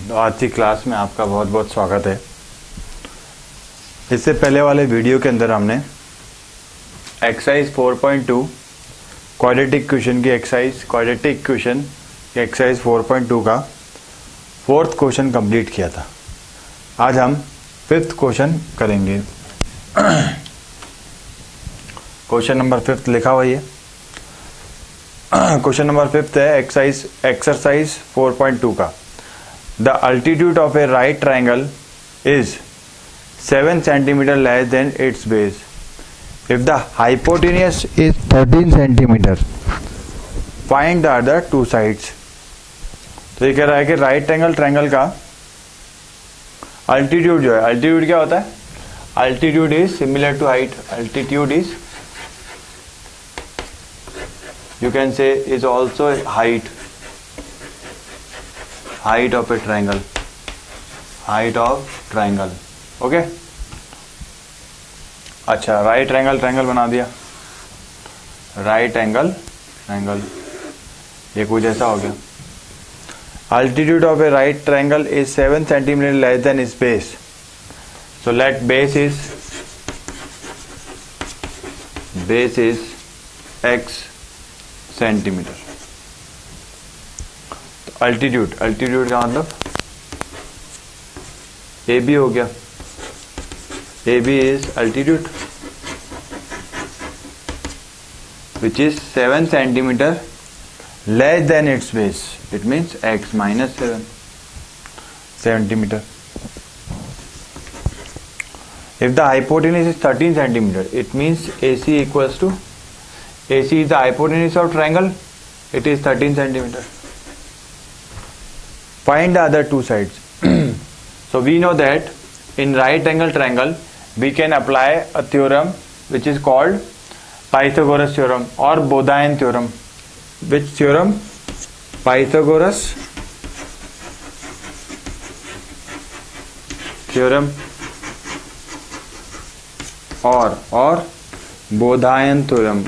तो आज की क्लास में आपका बहुत बहुत स्वागत है। इससे पहले वाले वीडियो के अंदर हमने एक्सरसाइज 4.2 क्वाड्रेटिक क्वेश्चन की क्वाड्रेटिक क्वेश्चन की एक्सरसाइज 4.2 का फोर्थ क्वेश्चन कंप्लीट किया था। आज हम फिफ्थ क्वेश्चन करेंगे। क्वेश्चन नंबर फिफ्थ लिखा हुआ है। क्वेश्चन नंबर फिफ्थ है एक्सरसाइज 4.2 का। The altitude of a right triangle is 7 centimeter less than its base if the hypotenuse is 13 centimeter. Find the other two sides. तो ये कह रहा है कि राइट ट्रायंगल का अल्टीट्यूड जो है, अल्टीट्यूड क्या होता है? Altitude is similar to height. Altitude is you can say is also height of a triangle, height of triangle. Okay अच्छा, राइट ट्रायंगल बना दिया। राइट एंगल ट्रायंगल ये कुछ ऐसा हो गया। Altitude of a right triangle is 7 centimeter less than is base. So let base is x centimetre. तो altitude का मतलब ए बी हो गया। A B is altitude which is 7 centimeter less than its base. It means x minus 7 centimeter. If the hypotenuse is 13 centimeter, it means AC equals to AC is the hypotenuse of triangle. It is 13 centimeter. Find the other two sides. So we know that in right angle triangle we can apply a theorem which is called Pythagoras theorem or Bodhayan theorem. Which theorem? Pythagoras theorem or Baudhayana theorem.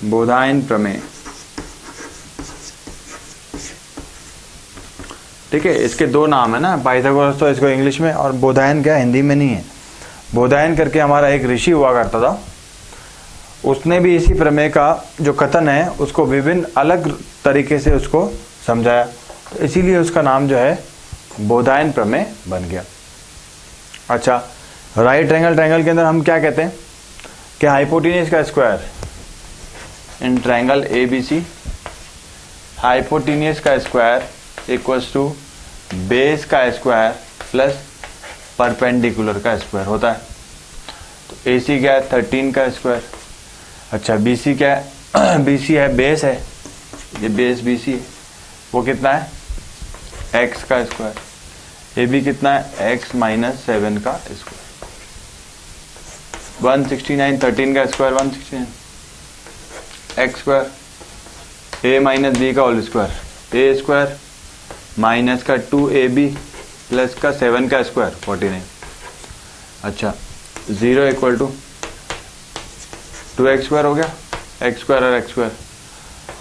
Baudhayana प्रमेय। ठीक है, इसके दो नाम है ना, Pythagoras तो इसको इंग्लिश में, और बोधायन क्या हिंदी में नहीं है। बोधायन करके हमारा एक ऋषि हुआ करता था, उसने भी इसी प्रमेय का जो कथन है उसको विभिन्न अलग तरीके से उसको समझाया, तो इसीलिए उसका नाम जो है बोधायन प्रमेय बन गया। अच्छा, राइट ट्रायंगल के अंदर हम क्या कहते हैं कि हाइपोटेन्यूज का square in triangle ABC, hypotenuse का स्क्वायर इक्वल्स टू बेस का स्क्वायर प्लस परपेंडिकुलर का स्क्वायर होता है। तो AC क्या है? 13 का स्क्वायर। अच्छा, BC क्या है? BC है बेस है, ये बेस BC है, वो कितना है? x का स्क्वायर। AB कितना है? x minus 7 का स्क्वायर। 169, 13 का square 169, x square a minus B का whole square, a square minus का 2ab प्लस का 7 का स्क्वायर 49। अच्छा, 0 इक्वल टू 2x स्क्वायर हो गया, x स्क्वायर और x स्क्वायर,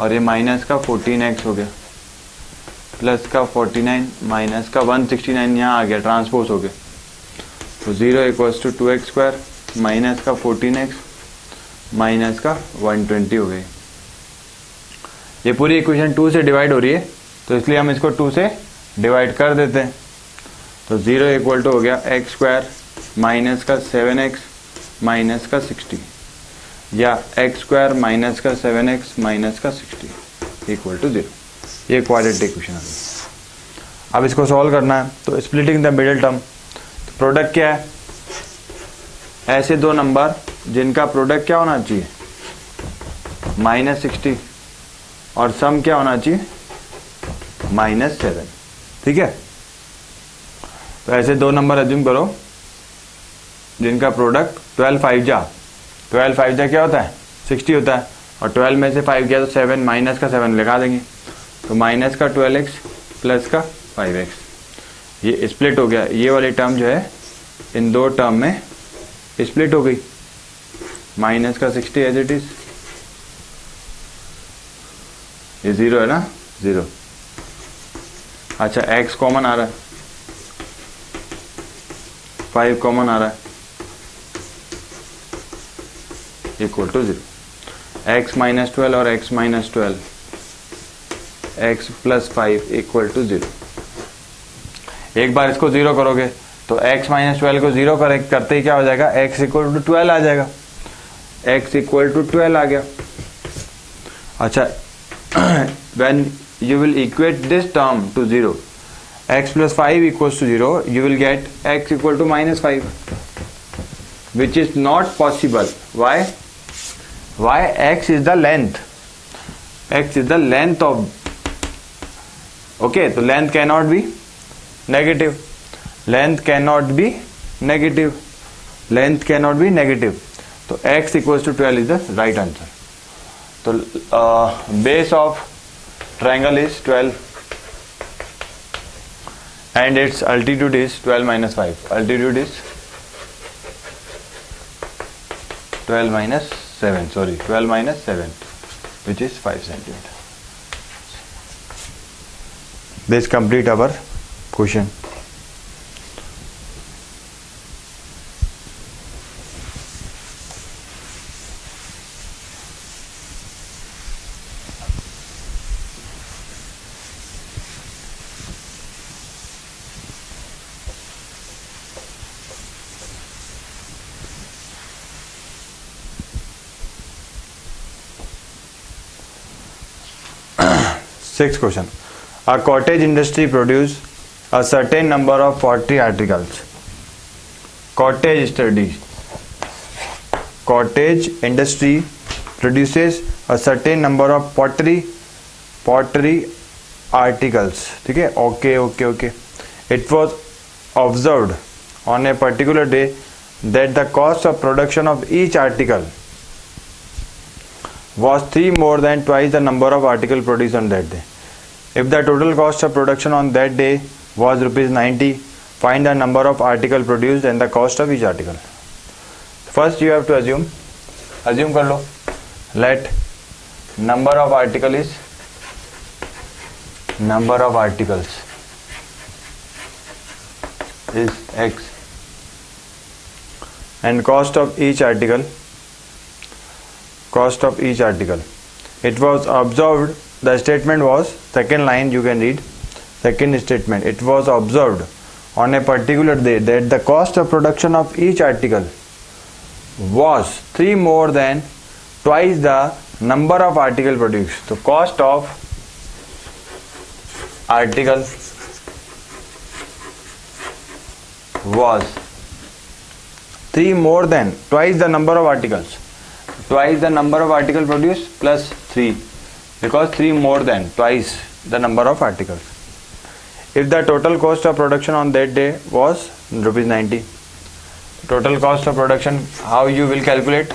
और ये माइनस का 14x हो गया प्लस का 49 माइनस का 169 यहाँ आ गया, ट्रांसपोज हो गया। तो 0 equals to 2x square minus का 14x माइनस का 120 हो गई। ये पूरी इक्वेशन 2 से डिवाइड हो रही है, तो इसलिए हम इसको 2 से डिवाइड कर देते हैं। तो 0 इक्वल टू हो गया x स्क्वायर माइनस का 7x माइनस का 60, या x स्क्वायर माइनस का 7x माइनस का 60 इक्वल टू 0। ये क्वाड्रेटिक इक्वेशन है। अब इसको सॉल्व करना है, तो स्प्लिटिंग द मिडिल टर्म। तो प्रोडक्ट क्या है? ऐसे दो नंबर जिनका प्रोडक्ट क्या होना चाहिए? -60, और सम क्या होना चाहिए? -7। ठीक है, तो ऐसे दो नंबर अज्यूम करो जिनका प्रोडक्ट 12 5 जा क्या होता है? 60 होता है, और 12 में से 5 गया तो 7, माइनस का 7 लगा देंगे, तो माइनस का 12x प्लस का 5x। ये स्प्लिट हो गया, ये वाली टर्म जो है इन दो टर्म में स्प्लिट हो गई। माइनस का 60 एज इट इज, ये 0 है ना, 0। अच्छा x कॉमन आ रहा है, 5 कॉमन आ रहा है, इक्वल टू 0। x माइनस 12 और x minus 12, x plus 5 equal to 0। एक बार इसको 0 करोगे तो x माइनस 12 को 0 करेक्ट करते ही क्या हो जाएगा, x इक्वल टू 12 आ जाएगा, x इक्वल टू 12 आ गया। अच्छा when you will equate this term to 0, x plus 5 equals to 0, you will get x equal to minus 5, which is not possible. Why? X is the length, x is the length of, okay, so length cannot be negative, length cannot be negative, length cannot be negative, so x equals to 12 is the right answer. So base of triangle is 12 and its altitude is 12 minus 5. Altitude is 12 minus 7, sorry, 12 minus 7, which is 5 centimeter. This complete our question. Sixth question. A cottage industry produce a certain number of pottery articles. Cottage industry produces a certain number of pottery articles. ठीक है, okay. It was observed on a particular day that the cost of production of each article was 3 more than twice the number of articles produced on that day. If the total cost of production on that day was rupees 90, find the number of articles produced and the cost of each article. First you have to assume कर लो, let number of articles is x and cost of each article. It was observed, the statement was, second line you can read, second statement, it was observed on a particular day that the cost of production of each article was 3 more than twice the number of articles produced. So cost of article was 3 more than twice the number of articles. Twice the number of articles produced plus 3, because 3 more than twice the number of articles. If the total cost of production on that day was rupees 90, total cost of production, how you will calculate?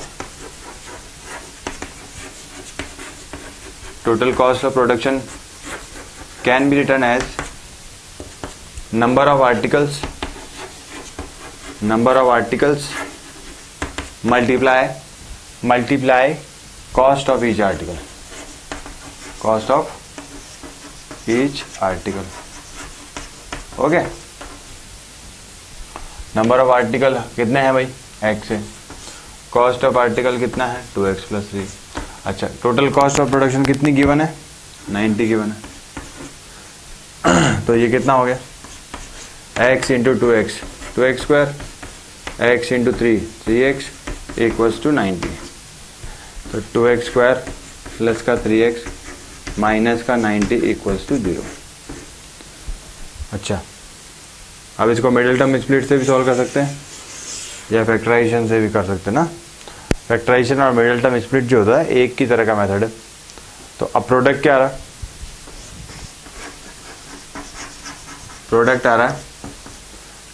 Total cost of production can be written as number of articles multiply cost of each article. Okay, number of article कितने हैं भाई, x है, cost of article कितना है 2x plus 3। अच्छा, total cost of production कितनी given है, 90 given है, तो ये कितना हो गया, x into 2x square, x into 3x equals to 90। तो 2x स्क्वायर प्लस का 3x माइनस का 90 इक्वल्स टू 0। अच्छा, अब इसको मिडिल टर्म स्प्लिट से भी सॉल्व कर सकते हैं या फैक्टराइजेशन से भी कर सकते हैं ना। फैक्टराइजेशन और मिडिल टर्म स्प्लिट जो होता है एक की तरह का मेथड है। तो अब प्रोडक्ट क्या आ रहा है, प्रोडक्ट आ रहा है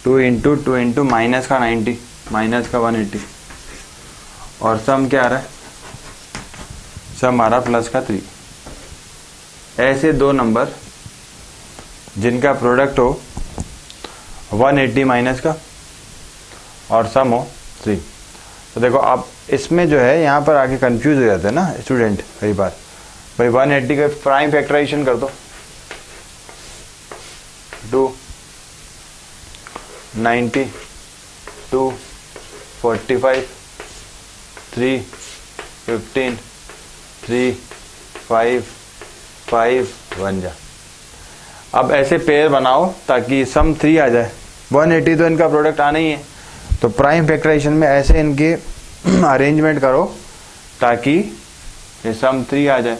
2 इंटू माइनस का 90 माइनस का 180 और सम क्या आ रहा है, सम आ रहा प्लस का 3। ऐसे दो नंबर जिनका प्रोडक्ट हो 180 माइनस का और सम हो 3। तो देखो अब इसमें जो है यहाँ पर आके कंफ्यूज हो जाते हैं ना स्टूडेंट कई बार। भाई 180 का प्राइम फैक्टराइजेशन कर दो, 2 90 2 45 3 15 3 5 5 1 जा। अब ऐसे पेयर बनाओ ताकि सम 3 आ जाए। 180 तो इनका प्रोडक्ट आना ही है, तो प्राइम फैक्टराइजेशन में ऐसे इनके अरेंजमेंट करो ताकि ये सम 3 आ जाए।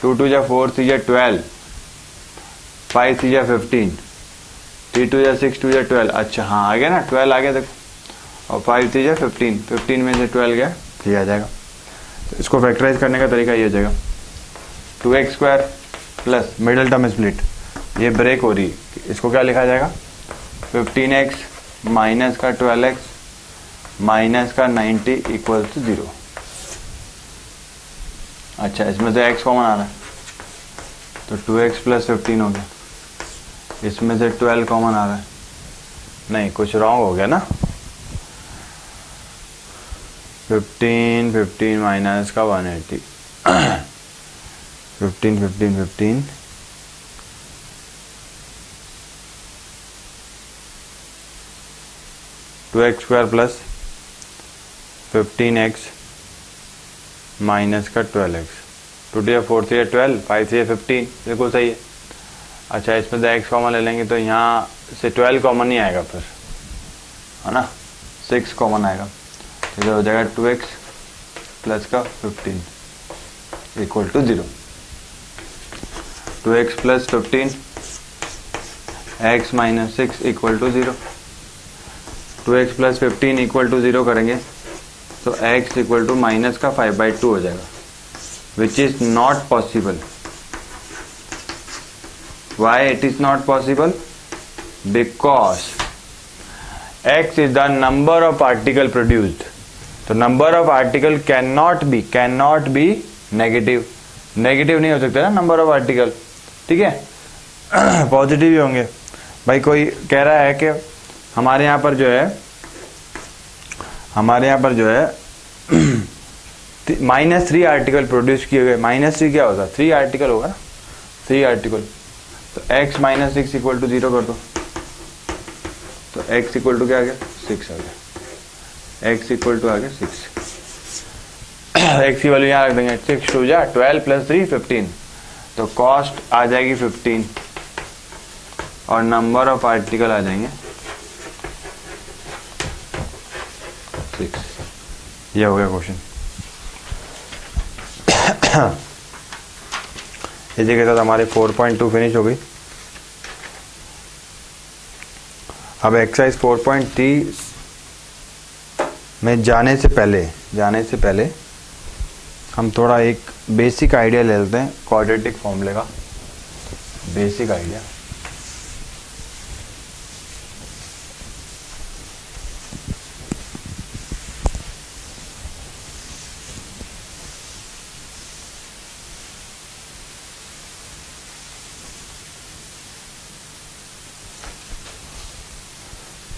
2 2 जा 4 3 जा 12, 5 3 जा 15, 3 2 जा 6 2 जा 12। अच्छा हाँ आ गया ना, 12 आ गया देखो, और 5 3 जा 15, 15 में से 12 गया, 3 आ जाएगा। तो इसको फैक्टराइज करने का तरीका ये हो जाएगा, 2x square plus middle term split, ये ब्रेक हो रही है, इसको क्या लिखा जाएगा, 15x माइनस का 12x माइनस का 90 इक्वल टू 0। अच्छा इसमें तो x कॉमन आ रहा है, तो 2x प्लस 15 हो गया। इसमें से 12 कॉमन आ रहा है, नहीं कुछ रॉन्ग हो गया ना, 15 माइनस का 180 15 2x square plus 15x minus का 12x, 2 2 4 3 12, 5 3 15, बिल्कुल सही है। अच्छा इसमें तो x कॉमन ले लेंगे तो यहाँ से 12 कॉमन नहीं आएगा फिर, है ना, 6 कॉमन आएगा, तो इधर हो जाएगा 2x प्लस का 15 equal to 0। 2x plus 15 x minus 6 equal to 0। 2x plus 15 equal to 0 करेंगे तो x इक्वल टू माइनस का 5/2 हो जाएगा, विच is not possible. Why it is not possible, because x is the number of particle produced, तो number of article can not be negative, negative नहीं हो सकता ना नंबर ऑफ आर्टिकल, ठीक है, पॉजिटिव ही होंगे। भाई कोई कह रहा है कि हमारे यहाँ पर जो है -3 आर्टिकल प्रोड्यूस किए गए, -3 क्या होता है, 3 आर्टिकल होगा ना, 3 आर्टिकल, तो x माइनस 6 इक्वल टू 0 कर दो, तो x इक्वल टू क्या आ गया, 6 आ गया, x इक्वल टू आ गया 6। x की वैल्यू यहाँ रख देंगे, 6 2 जा 12 प्लस 3 15, तो कॉस्ट आ जाएगी 15 और नंबर ऑफ आर्टिकल आ जाएंगे 6। ये हो गया क्वेश्चन। इसी के साथ हमारे 4.2 फिनिश हो गई। अब एक्सरसाइज 4.3 में जाने से पहले हम थोड़ा एक बेसिक आइडिया ले लेते हैं क्वाड्रेटिक फॉर्मूले का, बेसिक आइडिया।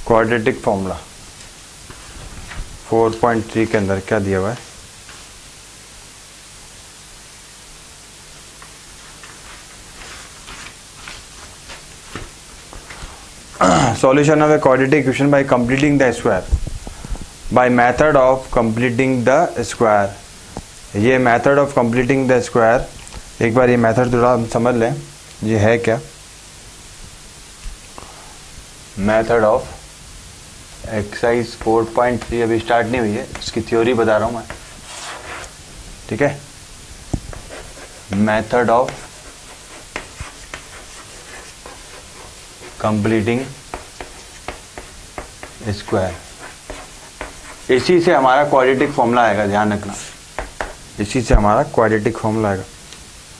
क्वाड्रेटिक फॉर्मूला 4.3 के अंदर क्या दिया हुआ है, solution of a quadratic equation by completing the square, by method of completing the square। ये method of completing the square, एक बार ये method थोड़ा हम समझ लें, ये है क्या, method of एक्सरसाइज 4.3 अभी स्टार्ट नहीं हुई है, इसकी थ्योरी बता रहा हूं मैं, ठीक है। मेथड ऑफ कंप्लीटिंग स्क्वायर, इसी से हमारा क्वाड्रेटिक फॉर्मूला आएगा, ध्यान रखना, इसी से हमारा क्वाड्रेटिक फॉर्मूला आएगा,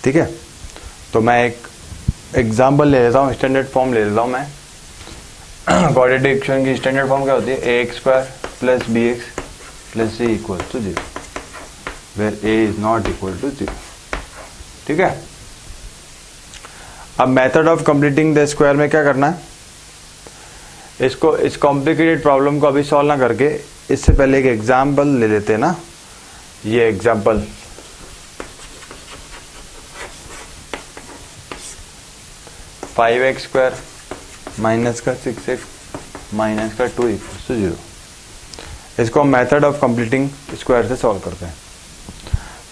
ठीक है। तो मैं एक एग्जांपल ले लेता हूँ, स्टैंडर्ड फॉर्म ले लेता हूँ मैं। क्वाड्रेटिक इक्वेशन की स्टैंडर्ड फॉर्म क्या होती है, ax square plus bx plus c equal to 0, where a is not equal to 0, ठीक है। अब method of completing the square में क्या करना है, इसको, इस कॉम्प्लिकेटेड प्रॉब्लम को अभी सॉल्व ना करके इससे पहले एक एग्जाम्पल ले लेते हैं ना। ये एग्जाम्पल 5x² माइनस का 6x माइनस का 2 इक्वल्स टू 0। इसको हम मेथड ऑफ कंप्लीटिंग स्क्वायर से सॉल्व करते हैं।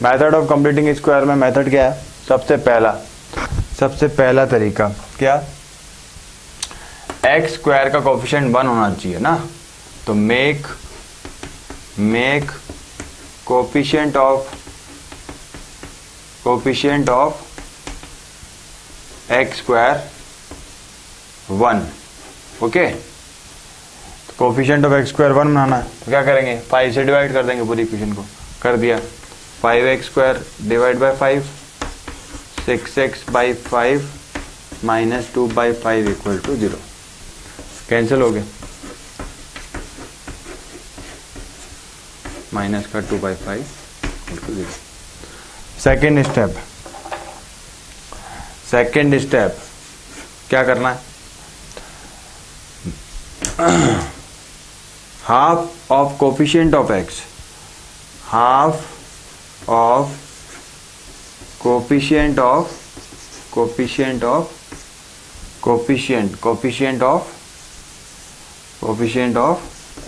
मेथड ऑफ कंप्लीटिंग स्क्वायर में मेथड क्या है? सबसे पहला तरीका क्या? एक्स स्क्वायर का कोफिशिएंट 1 होना चाहिए ना, तो make coefficient of x square 1। Okay, coefficient of x square 1 बनाना है तो क्या करेंगे? 5 से डिवाइड कर देंगे पूरी इक्वेशन को। कर दिया, 5x² divide by 5, 6x by 5 minus 2 by 5 equal to 0। Cancel हो गया, माइनस का 2 by 5 equal to 0। Second step क्या करना है? Half of coefficient of x, half of coefficient of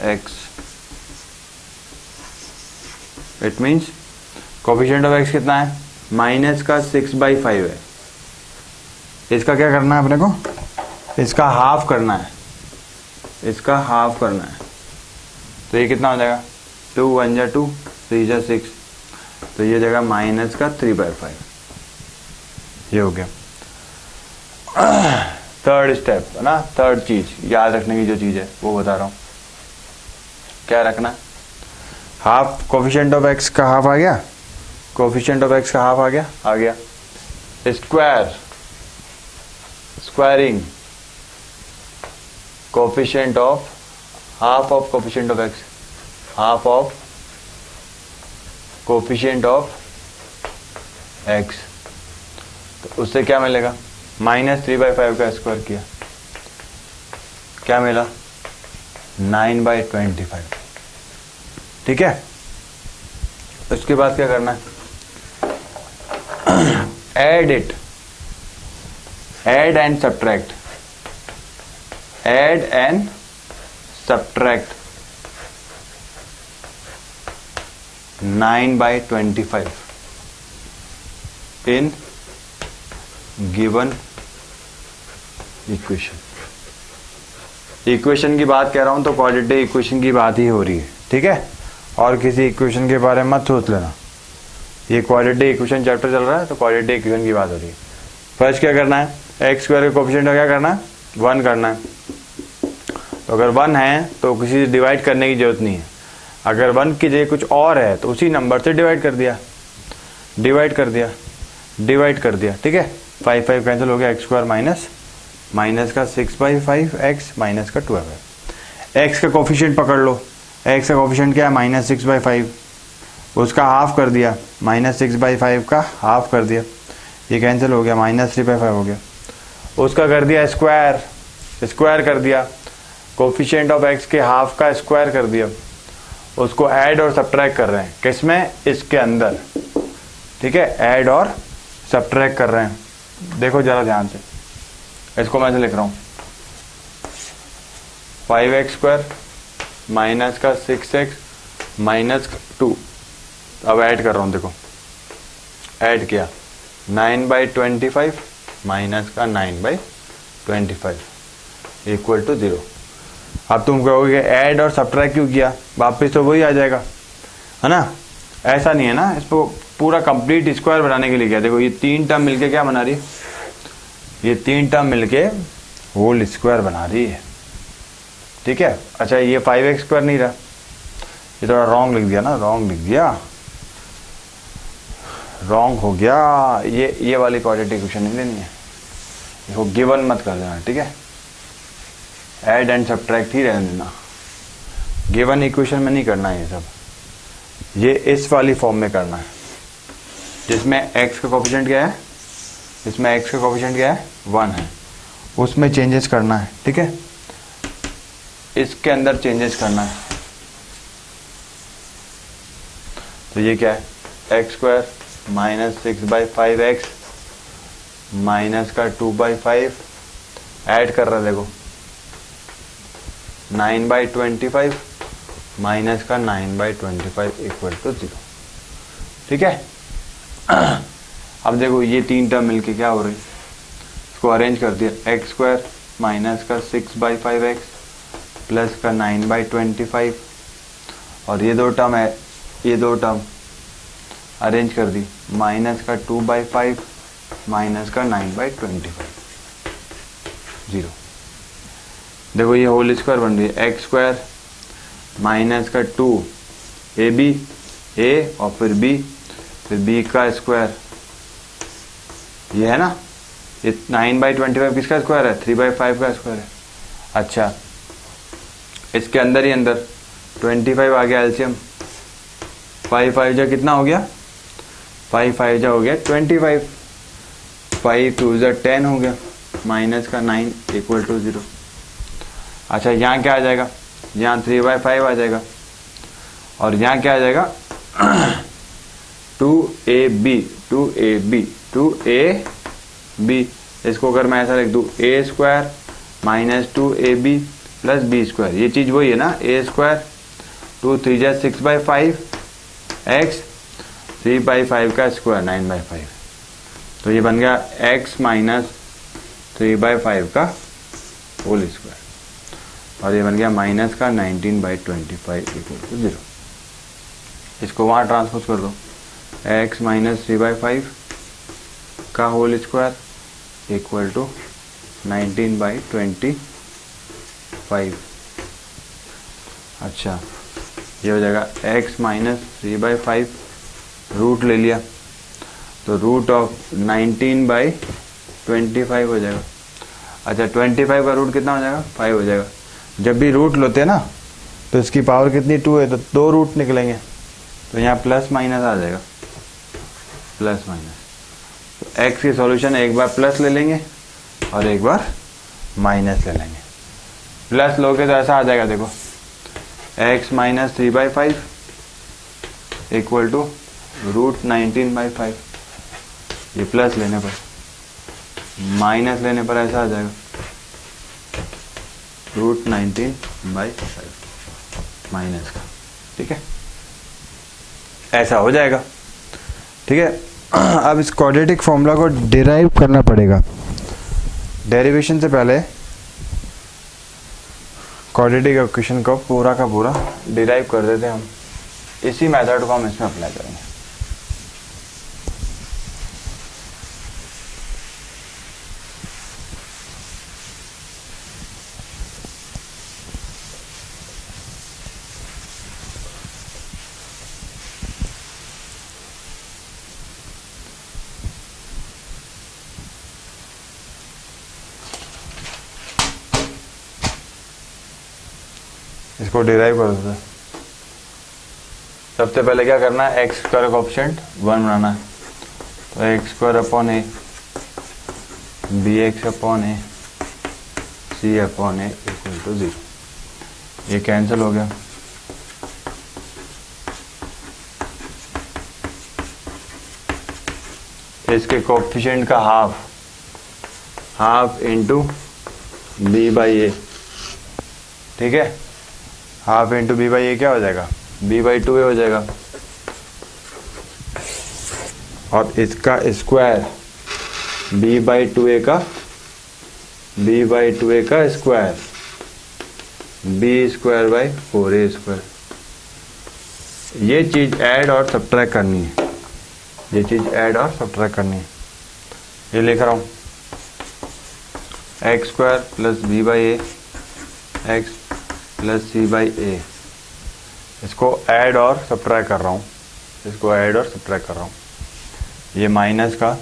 x. It means coefficient of x कितना है? Minus का 6/5 है। इसका क्या करना है अपने को? इसका हाफ करना है, तो ये कितना हो जाएगा? 2 1 जा 2, 3 जा 6, तो ये जगह माइनस का 3/5। ये हो गया थर्ड स्टेप है ना। थर्ड चीज याद रखने की जो चीज है वो बता रहा हूं। क्या रखना? हाफ कोफिशिएंट ऑफ एक्स का हाफ आ गया, आ गया। Squaring coefficient of half of coefficient of x, half of coefficient of x, तो उससे क्या मिलेगा? माइनस 3/5 का स्क्वायर किया, क्या मिला? 9/25। ठीक है, उसके बाद क्या करना है? Add and subtract 9/25 in given equation की बात कह रहा हूं तो क्वाड्रेटिक इक्वेशन की बात ही हो रही है। ठीक है, और किसी इक्वेशन के बारे में मत सोच लेना। ये क्वाड्रेटिक इक्वेशन चैप्टर चल रहा है तो क्वाड्रेटिक इक्वेशन की बात हो रही है। फर्स्ट क्या करना है? एक्स स्क्वायर के कोफिशिएंट का क्या करना है? 1 करना है। तो अगर 1 है तो किसी से डिवाइड करने की जरूरत नहीं है। अगर 1 की जगह कुछ और है तो उसी नंबर से डिवाइड कर दिया। ठीक है, 5 कैंसिल हो गया, एक्स स्क्वायर माइनस का 6/5 एक्स माइनस का 12 एक्स का कोफिशिएंट पकड़ लो। एक्स का कोफिशिएंट क्या है? माइनस 6/5, उसका हाफ कर दिया, माइनस 6/5 का हाफ कर दिया, ये कैंसिल हो गया, माइनस 3/5 हो गया। उसका कर दिया स्क्वायर कर दिया, कोफिशिएंट ऑफ एक्स के हाफ का स्क्वायर कर दिया। उसको ऐड और सब्ट्रैक्ट कर रहे हैं, किसमें? इसके अंदर। ठीक है, ऐड और सब्ट्रैक्ट कर रहे हैं। देखो जरा ध्यान से, इसको मैं लिख रहा हूं 5x² माइनस का 6x माइनस 2। अब ऐड कर रहा हूं, देखो ऐड किया, 9/25 माइनस का 9/25 इक्वल टू 0। अब तुम कहोगे ऐड और सब्ट्रैक्ट क्यों किया? वापस तो वही आ जाएगा, है ना? ऐसा नहीं है ना, इसको पूरा कंप्लीट स्क्वायर बनाने के लिए किया। देखो ये 3 टर्म मिलके क्या बना रही है? ये 3 टर्म मिलके होल स्क्वायर बना रही है। ठीक है, अच्छा ये 5x² नहीं रहा, ये थोड़ा रॉन्ग लिख दिया ना, रॉन्ग हो गया। ये वाली क्वाड्रेटिक इक्वेशन नहीं लेनी है, इसको गिवन मत कर देना। ठीक है, ऐड एंड सब्ट्रैक्ट ही रहने देना, गिवन इक्वेशन में नहीं करना है ये सब। ये इस वाली फॉर्म में करना है जिसमें x का कोफिशिएंट क्या है? 1 है, उसमें चेंजेस करना है। ठीक है, इसके अंदर चेंजेस करना है। तो ये क्या है? x² माइनस 6/5x माइनस का 2/5 ऐड कर रहा है देखो, 9/25 माइनस का 9/25 इक्वल टू 0। ठीक है। अब देखो ये तीन टर्म मिलके क्या हो रही, इसको अरेंज कर दिया, x² माइनस का 6/5x प्लस का 9/25, और ये दो टर्म है, ये दो टर्म अरेंज कर दी, माइनस का 2/5 माइनस का 9/25 0। देखो ये होल स्क्वायर बन रही है, x² माइनस का 2ab a और फिर b का स्क्वायर, ये है ना, ये 9/25 किसका स्क्वायर है, 3/5 का स्क्वायर है। अच्छा, इसके अंदर ही अंदर 25 आ गया एलसीएम, 5 जा कितना हो गया, 5 जा हो गया 25, 5 2 जा 10 हो गया, माइनस का 9 इक्वल टू 0। अच्छा, यहाँ क्या आ जाएगा, यहाँ 3/5 आ जाएगा, और यहाँ क्या आ जाएगा 2ab, इसको अगर मैं ऐसा लिख दूँ, a² minus 2ab plus b², ये चीज़ वही है ना, a², 2 3 जा 6/5 x, 3/5 का स्क्वायर 9/5, तो ये बन गया x माइनस 3/5 का होल स्क्वायर, और ये बन गया माइनस का 19/25 इक्वल टू 0। इसको वहाँ ट्रांसपोज कर दो, x माइनस 3/5 का होल स्क्वायर इक्वल टू 19/25। अच्छा, ये हो जाएगा x माइनस 3/5, रूट ले लिया तो रूट ऑफ 19/25 हो जाएगा। अच्छा, 25 का रूट कितना हो जाएगा, 5 हो जाएगा। जब भी रूट लेते हैं ना तो इसकी पावर कितनी 2 है, तो 2 रूट निकलेंगे, तो यहाँ प्लस माइनस आ जाएगा, प्लस माइनस। तो x की सॉल्यूशन एक बार प्लस ले लेंगे और एक बार माइनस ले लेंगे। प्लस लोगे तो ऐसा आ जाएगा, देखो x minus 3/5 equal to root 19/5, ये प्लस लेने पर, माइनस लेने पर ऐसा आ जाएगा रूट 19/5 माइनस का। ठीक है, ऐसा हो जाएगा। ठीक है, अब इस क्वाड्रेटिक फॉर्मूला को डिराइव करना पड़ेगा। डेरिवेशन से पहले क्वाड्रेटिक इक्वेशन को पूरा का पूरा डिराइव कर देते हैं हम, इसी मेथड को हम इसमें अप्लाई करेंगे। इसको डिराइव कर देते हैं। सबसे पहले क्या करना है, x² का कोएफिशिएंट 1 बनाना है, तो x² upon a, bx upon a, c upon a equal to 0। ये कैंसिल हो गया, इसके कोएफिशिएंट का हाफ इंटू b/a। ठीक है, हाफ इंटू b/a क्या हो जाएगा, b/2a हो जाएगा, और इसका स्क्वायर b/2a का स्क्वायर b²/4a²। ये चीज ऐड और सब्ट्रैक्ट करनी है, ये लिख रहा हूँ, x² plus b/a x plus c/a, इसको ऐड और सब्ट्रैक्ट कर रहा हूँ, ये माइनस का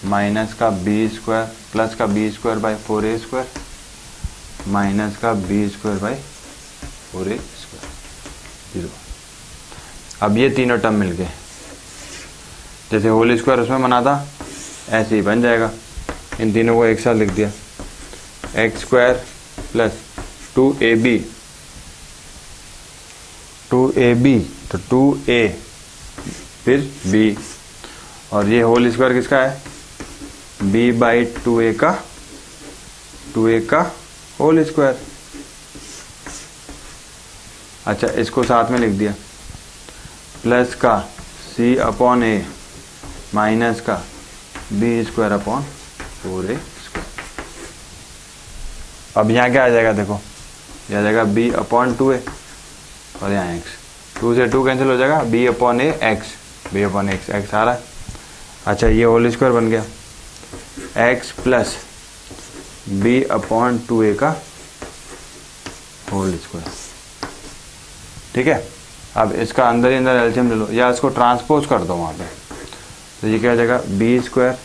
b² प्लस का b²/4a² माइनस का b²/4a², 0। अब ये तीनों टर्म मिल गए, जैसे होल स्क्वायर उसमें बना था ऐसे ही बन जाएगा। इन तीनों को एक साथ लिख दिया, x² प्लस 2ab तो 2a फिर b, और ये होल स्क्वायर किसका है, b/2a का 2a का होल स्क्वायर। अच्छा, इसको साथ में लिख दिया, प्लस का c अपॉन a माइनस का b square upon 4a square. अब यहाँ क्या आ जाएगा, देखो यह आ जाएगा b अपॉन 2a और यहाँ x, 2 से 2 कैंसिल हो जाएगा, b upon a x, b upon x, x आ रहा है। अच्छा, ये होल स्क्वायर बन गया, x plus b upon 2a का होल स्क्वायर। ठीक है, अब इसका अंदर ही अंदर एलसीएम ले लो या इसको ट्रांसपोज कर दो वहाँ पे, तो ये क्या हो जाएगा, b square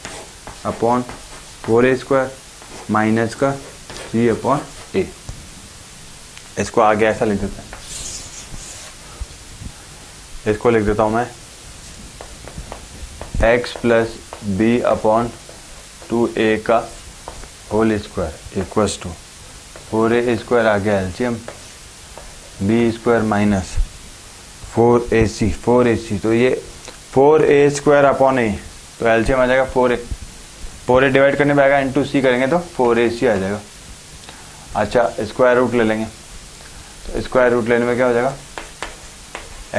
upon 4a square minus का c अपॉन a। इसको आगे ऐसा लिख देते हैं, इसको लिख देता हूँ मैं, x plus b upon 2a का whole square equals to 4a square आ गया LCM, b square minus 4ac, तो ये 4a स्क्वायर अपॉन a, तो एलसीएम आ जाएगा 4a डिवाइड करने पे आएगा, इंटू c करेंगे तो 4ac आ जाएगा। अच्छा, स्क्वायर रूट ले लेंगे, तो स्क्वायर रूट लेने में क्या हो जाएगा,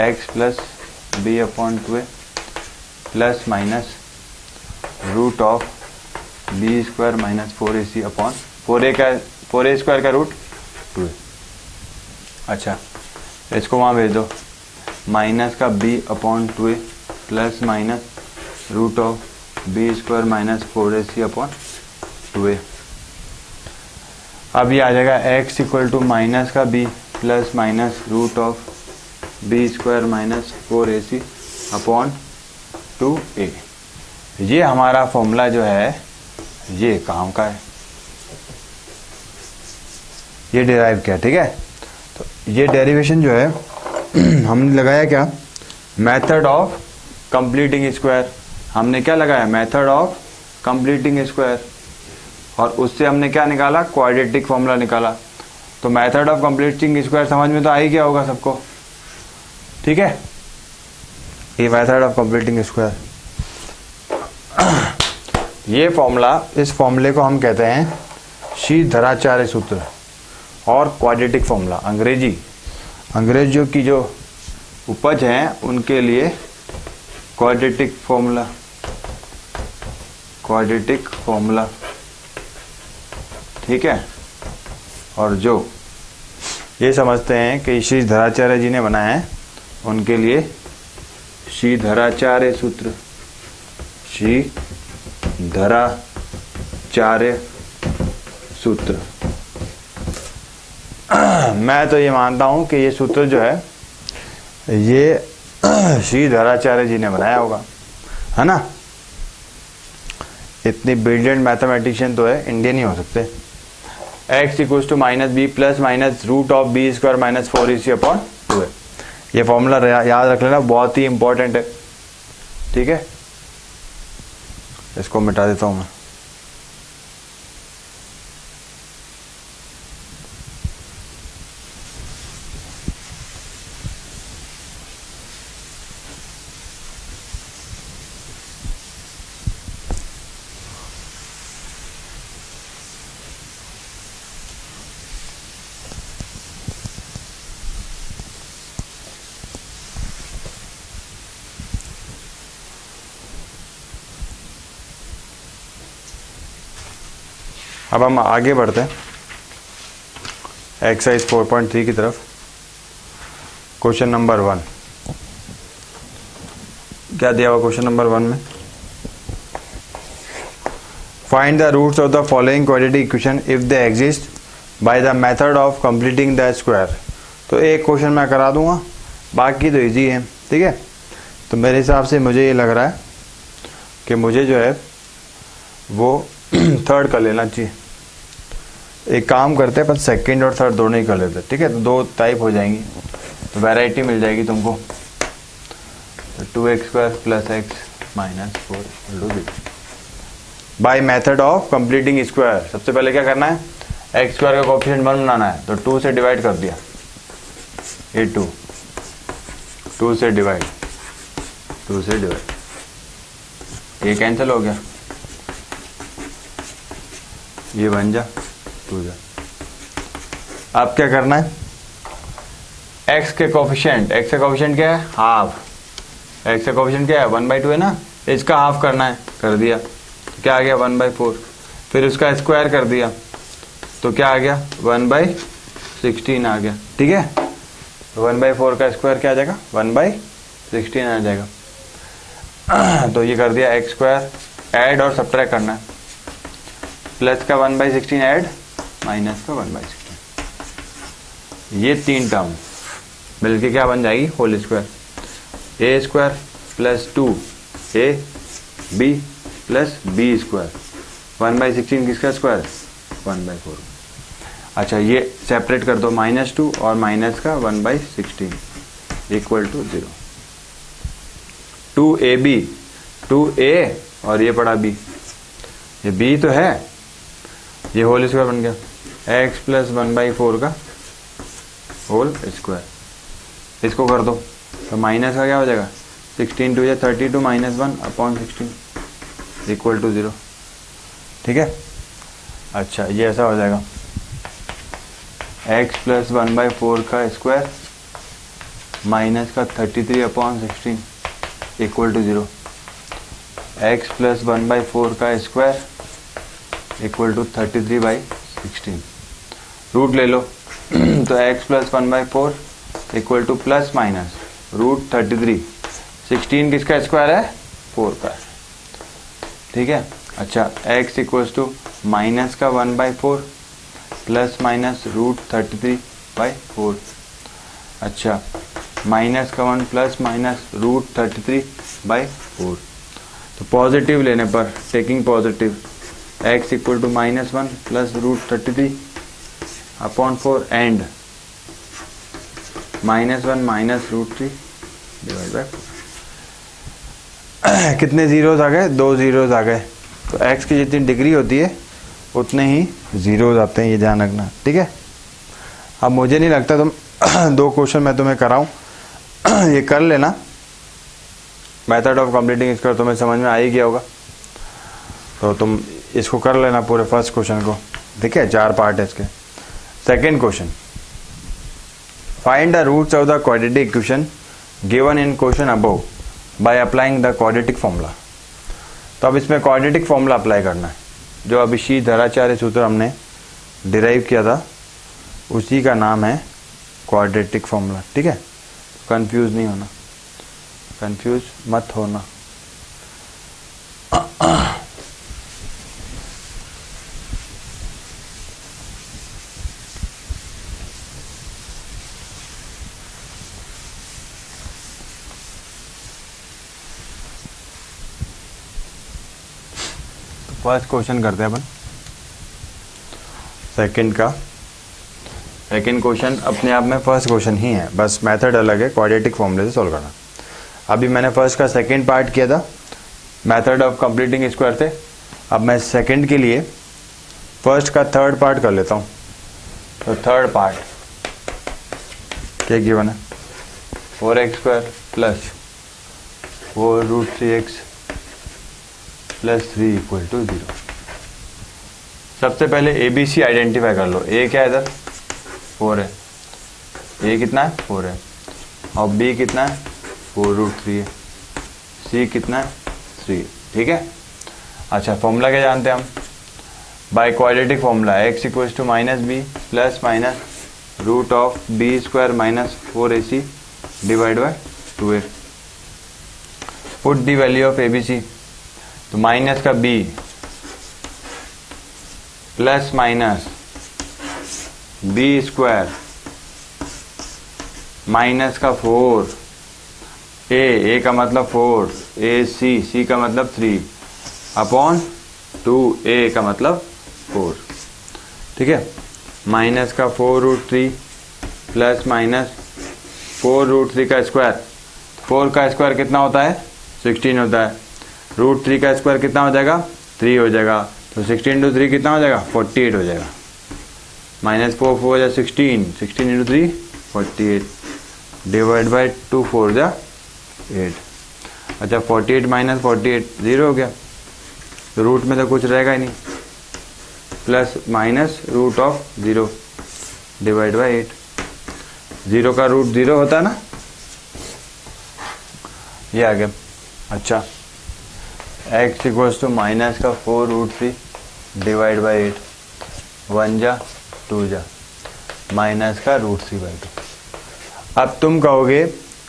x plus b upon 2a plus minus root of b square minus 4ac upon 4a square का रूट 2a। अच्छा, इसको वहाँ भेज दो, माइनस का b upon 2a plus minus root of b square minus 4ac upon 2a। अब ये आ जाएगा x इक्वल टू माइनस का b plus minus root of b square minus 4ac upon 2a। ये हमारा फॉर्मूला जो है ये काम का है, ये डिराइव किया। ठीक है, तो ये डेरिवेशन जो है हमने लगाया क्या, मेथड ऑफ कंप्लीटिंग स्क्वायर। हमने क्या लगाया, मेथड ऑफ कंप्लीटिंग स्क्वायर, और उससे हमने क्या निकाला, क्वाड्रेटिक फॉर्मूला निकाला। तो मेथड ऑफ कंप्लीटिंग स्क्वायर समझ में तो आ ही गया होगा सबको। ठीक है, ये मेथड ऑफ कंप्लीटिंग स्क्वायर, ये फॉर्मूला, इस फॉर्मूले को हम कहते हैं श्रीधराचार्य सूत्र और क्वाड्रेटिक फॉर्मूला। अंग्रेजियों की जो उपज हैं उनके लिए क्वाड्रेटिक फॉर्मूला। ठीक है, और जो ये समझते हैं कि श्रीधराचार्य जी ने बनाया है उनके लिए श्रीधराचार्य सूत्र, श्रीधराचार्य सूत्र। मैं तो ये मानता हूं कि ये सूत्र जो है ये श्रीधराचार्य जी ने बनाया होगा, है ना। इतनी ब्रिलियंट मैथमेटिशियन तो है, इंडियन ही हो सकते। x equals to minus B plus minus root of B square minus 4ac upon 2a। ये फॉर्मूला याद रख लेना, बहुत ही इंपॉर्टेंट है। ठीक है, इसको मिटा देता हूं मैं। अब हम आगे बढ़ते हैं एक्सरसाइज 4.3 की तरफ। क्वेश्चन नंबर 1 क्या दिया हुआ, क्वेश्चन नंबर 1 में find the roots of the following quadratic equation if they exist by the method of completing the square. तो एक क्वेश्चन मैं करा दूंगा, बाकी तो इजी है। ठीक है, तो मेरे हिसाब से मुझे ये लग रहा है कि मुझे जो है वो थर्ड कर लेना चाहिए। एक काम करते हैं, पर सेकंड और थर्ड दोनों ही कर लेते हैं। ठीक है, तो दो टाइप हो जाएंगी, तो वैरायटी मिल जाएगी तुमको। तो 2x square plus x minus 4 by method of completing square. सबसे पहले क्या करना है, x स्क्वायर का कोएफिशिएंट 1 बनाना है, तो 2 से डिवाइड कर दिया, ये 2 से डिवाइड, ये कैंसिल हो गया, ये बन जा 2 जा। अब क्या करना है, x के कोफिशिएंट, x का कोफिशिएंट क्या है, हाफ, x का कोफिशिएंट क्या है 1/2 है ना, इसका हाफ करना है, कर दिया, तो क्या आ गया 1/4, फिर उसका स्क्वायर कर दिया तो क्या आ गया 1/16 आ गया। ठीक है, तो 1/4 का स्क्वायर क्या आ जाएगा 1/16 आ जाएगा। तो ये कर दिया x², ऐड और सब्ट्रैक्ट करना है, प्लस का 1/16 ऐड, माइनस का 1/16, ये 3 टर्म मिलके क्या बन जाएगी whole square, a² plus 2ab plus b², 1/16 किसका स्क्वायर 1/4। अच्छा ये सेपरेट कर दो, -2 और माइनस का 1/16 इक्वल टू 0। 2ab 2a और ये पड़ा b, ये b तो है, ये होल स्क्वायर बन गया, x प्लस 1/4 का होल स्क्वायर, इसको कर दो तो माइनस का क्या हो जाएगा 16 2 या 32 -1/16 इक्वल टू 0। ठीक है, अच्छा ये ऐसा हो जाएगा x प्लस 1/4 का स्क्वायर माइनस का 33/16 इक्वल टू 0, x प्लस 1/4 का स्क्वायर इक्वल टू 33/16, रूट ले लो तो x plus 1/4 equal to plus minus root 33, 16 किसका स्क्वायर है 4 का। ठीक है, अच्छा x इक्वल्स टू माइनस का 1/4 प्लस माइनस रूट 33/4, अच्छा माइनस का 1 प्लस माइनस रूट 33/4, तो पॉजिटिव लेने पर taking positive x equal to -1 plus root 33/4 and -1 minus root 3 divide by 4। कितने जीरोज आ गए, 2 जीरोज आ गए, तो x की जितनी डिग्री होती है उतने ही जीरोज आते हैं, ये ध्यान रखना। ठीक है, अब मुझे नहीं लगता तुम 2 क्वेश्चन मैं तुम्हें कराऊं, ये कर लेना, मेथड ऑफ कंप्लीटिंग स्क्वायर तुम्हें समझ में आ ही गया होगा, तो तुम इसको कर लेना पूरे फर्स्ट क्वेश्चन को। ठीक है, 4 पार्ट है इसके। Second question, find the roots of the quadratic equation given in question above by applying the quadratic formula. तो अब इसमें क्वाड्रेटिक फॉर्मूला अप्लाई करना है, जो अभिषी धराचार्य सूत्र हमने डिराइव किया था उसी का नाम है क्वाड्रेटिक फॉर्मूला। ठीक है, कंफ्यूज नहीं होना, कंफ्यूज मत होना। फर्स्ट क्वेश्चन करते हैं अपन, सेकंड का। सेकंड क्वेश्चन अपने आप में फर्स्ट क्वेश्चन ही है, बस मेथड अलग है, क्वाड्रेटिक फॉर्मूले से सॉल्व करना। अभी मैंने फर्स्ट का सेकंड पार्ट किया था मेथड ऑफ कंप्लीटिंग स्क्वायर से, अब मैं सेकंड के लिए फर्स्ट का थर्ड पार्ट कर लेता हूँ। तो थर्ड पार्ट क्या गिवन है, 4x² plus 4√3x plus 3 equal to 0। सबसे पहले ABC आइडेंटिफाई कर लो, A क्या है इधर 4 है, A कितना है 4 है, और B कितना है 4√3 है, C कितना है 3। ठीक है, अच्छा फॉर्मूला क्या जानते हैं हम, by quadratic formula x equals to -b plus minus root of b² minus 4ac divide by 2a। Put the value of ABC, तो माइनस का b plus minus b² minus का 4, a का मतलब 4, c का मतलब 3 अपॉन 2a का मतलब 4। ठीक है, माइनस का 4√3 प्लस माइनस 4√3 का स्क्वायर, 4 का स्क्वायर कितना होता है 16 होता है, √3 का स्क्वायर कितना हो जाएगा 3 हो जाएगा, तो 16 × 3 कितना हो जाएगा 48 हो जाएगा, माइनस 4 4 या 16, 16 × 3 48 डिवाइड बाई 2 4 जा 8। अच्छा 48 माइनस 48 0 हो गया, तो रूट में तो कुछ रहेगा ही नहीं, plus minus root of 0 divide by 8। 0 का रूट 0 होता है ना, ये आ गया। अच्छा, x इक्वल्स टू माइनस का 4√3 डिवाइड बाई 8, 1 जा 2 जा माइनस का √3/2। अब तुम कहोगे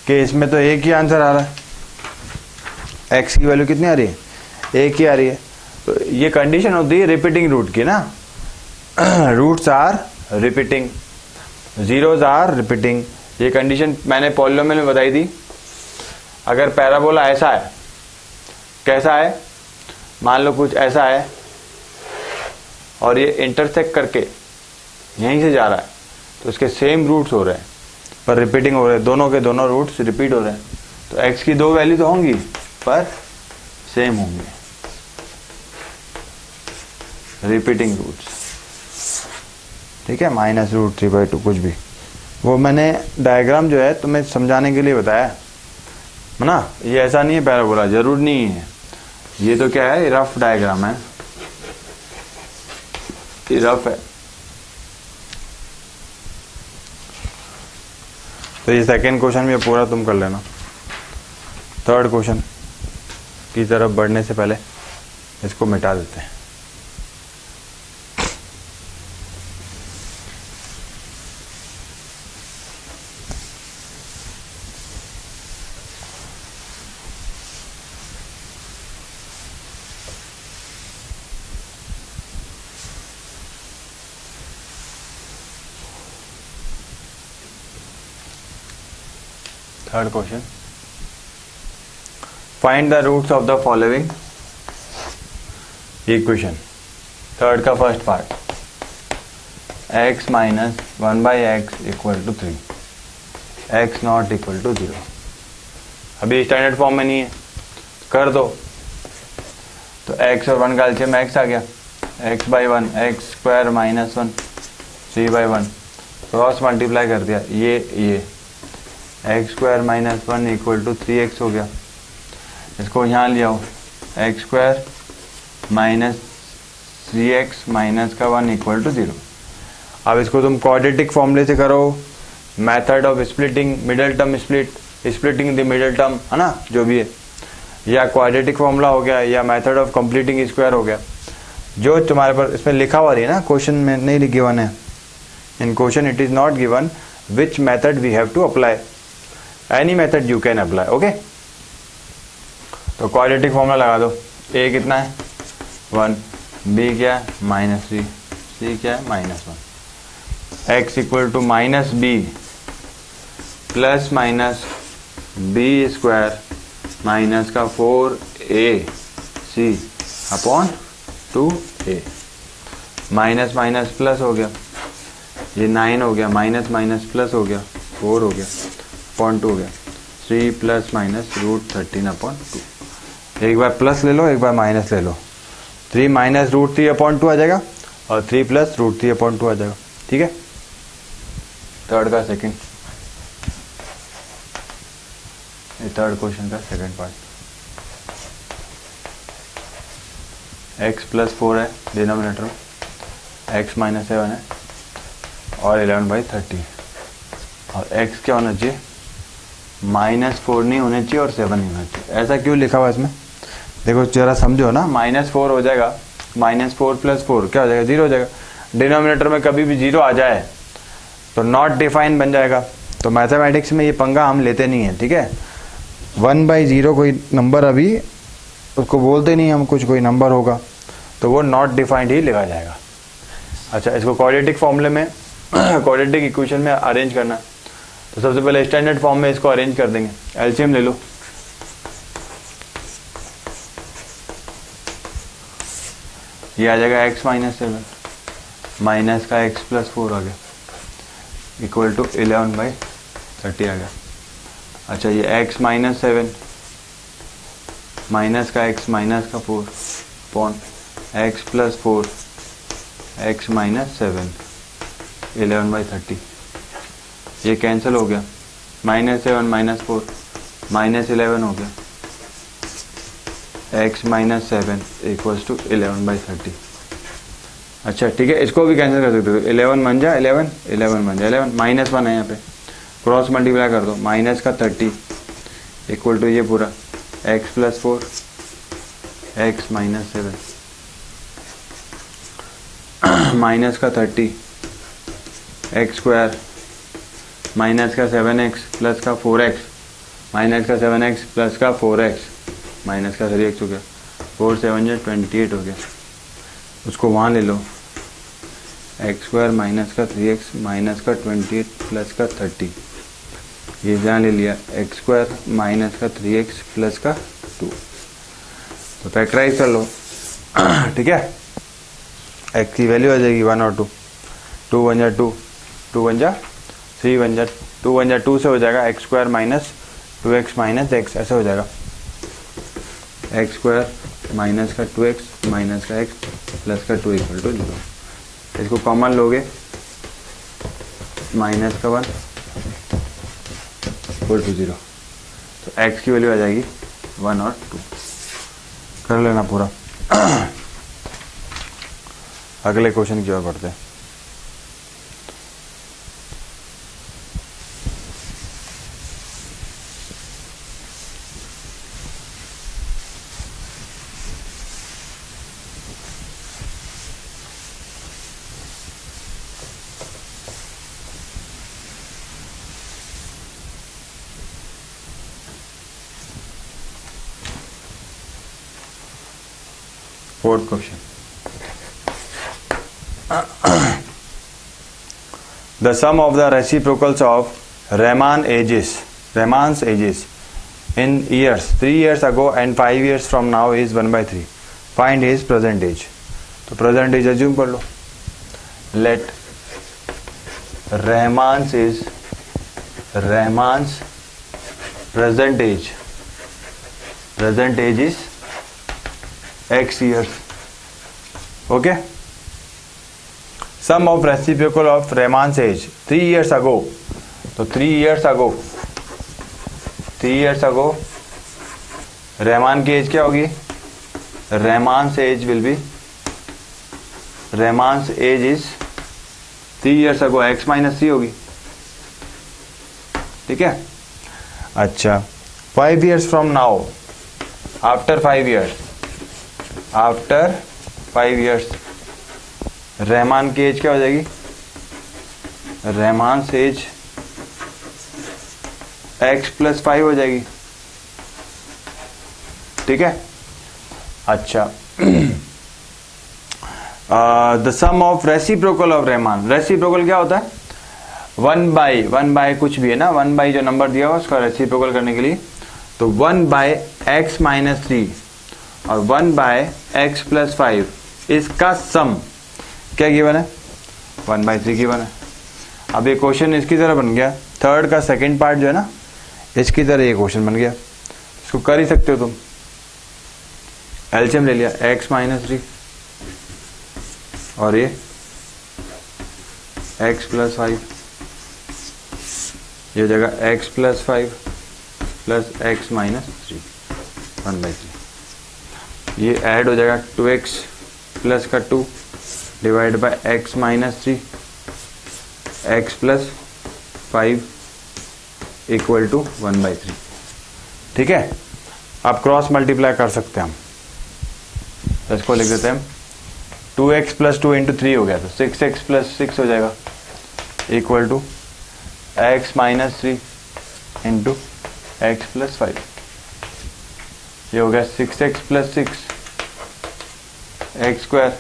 कि इसमें तो एक ही आंसर आ रहा है, x की वैल्यू कितनी आ रही है, एक ही आ रही है। तो ये कंडीशन होती है रिपीटिंग रूट की ना, roots are repeating, zeros are repeating. ये कंडीशन मैंने पॉलिनोमियल में बताई थी। अगर पैराबोला ऐसा है, कैसा है, मान लो कुछ ऐसा है और ये इंटरसेक्ट करके यहीं से जा रहा है, तो इसके सेम रूट्स हो रहे हैं पर रिपीटिंग हो रहे हैं, दोनों के दोनों रूट्स रिपीट हो रहे हैं। तो x की दो वैल्यू तो होंगी पर सेम होंगे, रिपीटिंग रूट्स, ठीक है। -√3/2 कुछ भी, वो मैंने डायग्राम जो है तुम्हें समझाने के लिए बताया है ना। ये ऐसा नहीं है पैराबोला, जरूर नहीं है। ये तो क्या है, रफ डायग्राम है, रफ है। तो ये सेकेंड क्वेश्चन भी पूरा तुम कर लेना। थर्ड क्वेश्चन की तरफ बढ़ने से पहले इसको मिटा देते हैं। Third question, find the roots of the following equation. Third का first part, x minus 1/x equal to 3, x not equal to 0। अभी स्टैंडर्ड फॉर्म में नहीं है, कर दो। तो x और 1 का एलसीएम x आ गया, x/1 x² - 1 3/1, क्रॉस मल्टीप्लाई कर दिया, ये x² - 1 इक्वल टू 3x हो गया। इसको यहाँ ले आओ, x² - 3x माइनस का 1 इक्वल टू 0। अब इसको तुम क्वाड्रेटिक फॉर्मूले से करो, method of splitting middle term splitting the middle term, है ना, जो भी है, या क्वाड्रेटिक फॉर्मूला हो गया या मेथड ऑफ कंप्लीटिंग स्क्वायर हो गया। जो तुम्हारे पास इसमें लिखा हुआ है ना, क्वेश्चन में नहीं गिवन है, in question it is not given which method we have to apply, any method you can apply, okay. तो क्वाड्रेटिक फॉर्मूला लगा दो, a कितना है 1, b क्या है -3, c क्या है -1, x equal to -b plus minus b² minus का 4ac upon 2a, minus minus plus हो गया, ये 9 हो गया, माइनस माइनस प्लस हो गया 4 हो गया, अपॉन 2 हो गया, 3 + -√13/2। एक बार प्लस ले लो, एक बार माइनस ले लो, 3 - √3/2 आ जाएगा और 3 + √3/2 आ जाएगा, ठीक है। थर्ड का सेकंड, थर्ड क्वेश्चन का सेकंड पार्ट, x + 4 है डिनोमिनेटर में, x - 7 है और 11/30, और x क्या होना चाहिए, -4 नहीं होना चाहिए और 7 नहीं होना चाहिए। ऐसा क्यों लिखा हुआ है इसमें, देखो जरा समझो ना, -4 हो जाएगा, -4 + 4 क्या हो जाएगा, 0 हो जाएगा। डिनोमिनेटर में कभी भी 0 आ जाए तो नॉट डिफाइन बन जाएगा। तो मैथमेटिक्स में ये पंगा हम लेते नहीं है, ठीक है। 1/0 कोई नंबर अभी उसको बोलते नहीं हम, कुछ कोई नंबर होगा तो वो नॉट डिफाइंड ही लिखा जाएगा। अच्छा, इसको क्वाड्रेटिक फॉर्मूले में क्वाड्रेटिक इक्वेशन में अरेंज करना, तो सबसे पहले स्टैंडर्ड फॉर्म में इसको अरेंज कर देंगे। एलसीएम ले लो, ये आ जाएगा x - 7 माइनस का x + 4 आ गया इक्वल टू 11/30 आ गया। अच्छा, ये x - 7 माइनस का x माइनस का 4 अपॉन x + 4 x - 7 11/30, ये कैंसिल हो गया, -7 - 4 -11 हो गया, x - 7 इक्वल्स टू 11/30। अच्छा ठीक है, इसको भी कैंसिल कर सकते हो। 11 बन जाए 11, 11 बन जाए 11, -1 है यहाँ पे, क्रॉस मल्टीप्लाई कर दो, माइनस का 30 इक्वल टू ये पूरा x + 4 x - 7 माइनस का 30 x² माइनस का 7x प्लस का 4x माइनस का 7x प्लस का 4x माइनस का 3x हो गया, 4 7 जा 28 हो गया। उसको वहाँ ले लो, x² माइनस का 3x माइनस का 28 प्लस का 30, ये जहाँ ले लिया x² माइनस का 3x प्लस का 2, तो फैक्टराइज कर लो। ठीक है, x की वैल्यू आ जाएगी 1 और 2, 2 1 जा 2, 2 1 जा 3 1 जा 2 1 जा 2 से हो जाएगा x² minus 2x minus x, ऐसे हो जाएगा x² माइनस का 2x माइनस का x प्लस का 2 इक्वल टू 0। इसको कॉमन लोगे, माइनस का 1 इक्वल टू 0, तो x की वैल्यू आ जाएगी 1 और 2। कर लेना पूरा। अगले क्वेश्चन की ओर बढ़ते हैं। Fourth question. The sum of the reciprocals of Raman's ages in years 3 years ago and 5 years from now is 1/3. Find his present age. तो present age assume कर लो. Let Raman's present age is x years. Okay. Sum of reciprocal of Raman's age 3 years ago. तो 3 years ago Rahman की as क्या होगी? Raman's age will be, Raman's age is 3 years ago x - 3 होगी. ठीक है. अच्छा 5 years from now, after 5 years Rahman की as क्या हो जाएगी? रहमान से एज x + 5 हो जाएगी. ठीक है. अच्छा the sum of reciprocal of Rahman. Reciprocal क्या होता है? 1/1 कुछ भी है ना, 1 जो नंबर दिया हुआ उसका रेसिप्रोकल करने के लिए, तो 1/x - 3 और 1/x + 5 इसका सम क्या गिवन है? 1/3 गिवन है. अब ये क्वेश्चन इसकी तरह बन गया, थर्ड का सेकंड पार्ट जो है ना इसकी तरह ये क्वेश्चन बन गया. इसको कर ही सकते हो तुम. एलसीएम ले लिया x - 3 और ये x + 5, ये हो जाएगा x + 5 प्लस x - 3 1/3. ये ऐड हो जाएगा 2x प्लस का 2 divide by x - 3 x + 5 equal to 1/3. ठीक है. अब क्रॉस मल्टीप्लाई कर सकते हैं हम, तो इसको लिख देते हैं हम 2x + 2 × 3 हो गया, तो 6x + 6 हो जाएगा इक्वल टू x - 3 × x + 5. ये हो गया 6x + 6 x²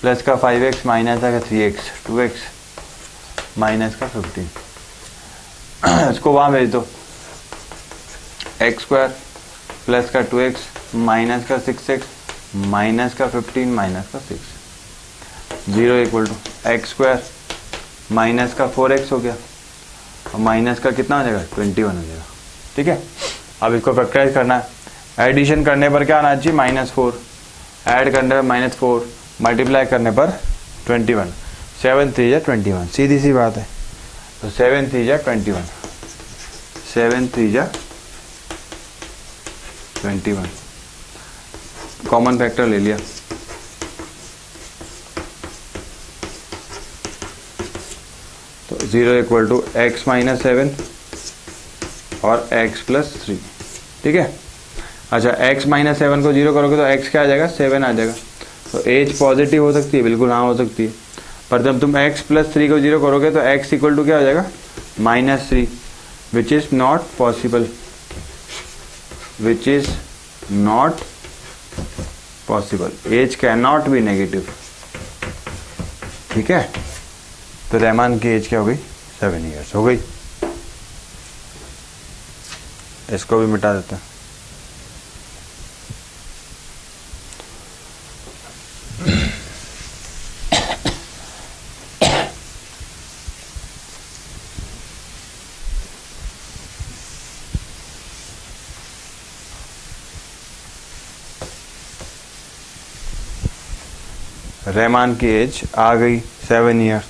प्लस का 5x माइनस का 3x 2x माइनस का 15. इसको वहाँ भेज दो, x² प्लस का 2x माइनस का 6x माइनस का 15 माइनस का 6 0 इक्वल टू x² माइनस का 4x हो गया और माइनस का कितना हो जाएगा? 21 हो जाएगा. ठीक है. अब इसको फैक्टराइज करना है. एडिशन करने पर क्या आना चाहिए? -4. ऐड करने पर -4, मल्टीप्लाई करने पर 21. 7 3 × 21, सीधी सी बात है. तो 7 3 × 21, 7 3 × 21 कॉमन फैक्टर ले लिया. 0 इक्वल टू x माइनस 7 और x प्लस 3, ठीक है। अच्छा, x माइनस 7 को 0 करोगे तो x क्या आ जाएगा, 7 आ जाएगा। तो एज पॉजिटिव हो सकती है, बिल्कुल हाँ हो सकती है, पर जब तुम x प्लस 3 को 0 करोगे तो x इक्वल टू क्या हो जाएगा, -3, which is not possible, which is not possible, age can not be negative, ठीक है। तो रहमान की एज क्या हो गई, 7 ईयर्स हो गई। इसको भी मिटा देते हैं। रहमान की एज आ गई 7 ईयर।